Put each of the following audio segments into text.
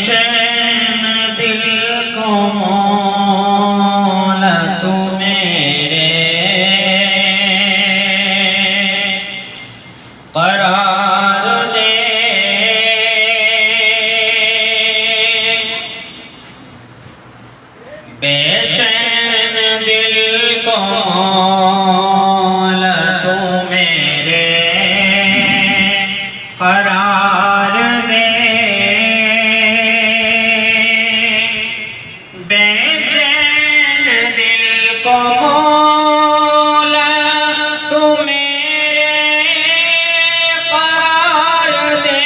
बेचैन दिल को मौला तू मेरे करार दे। बेचैन दिल को मौला तू मेरे करार दे। बेचैन दिल को मौला तू मेरे करार दे।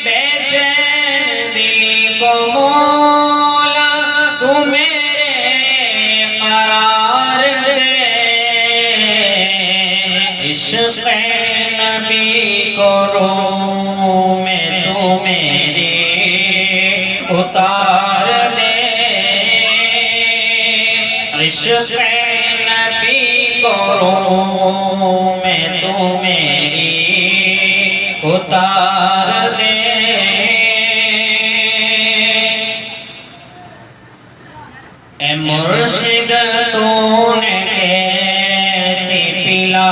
बेचैन दिल को मौला तू मेरे करार दे। इश्क़ नबी को रूह में तू मेरी उतार दे। इश्क़ नबी को रूह में तू मेरी उतार दे। ए मुर्शिद तूने कैसी पिला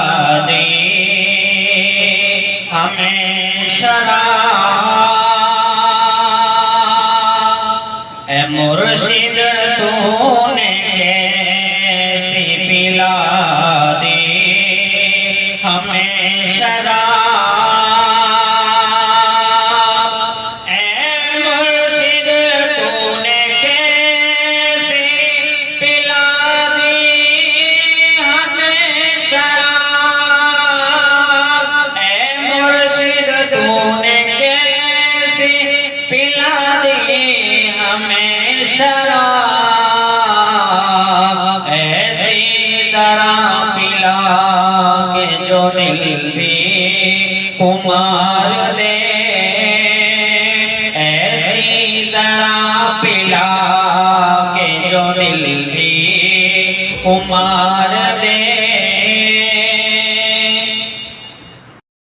दी हमें शराब। ए मुर्शिद तूने कैसी पिला दी हमें शराब। ए मुर्शिद तूने कैसी पिला दी हमें शराब। ए मुर्शिद तूने कैसी पिला दी हमें शराब। ऐसी जरा पिला के जो दिल भी खुमार दे। ऐसी जरा पिला के जो दिल भी खुमार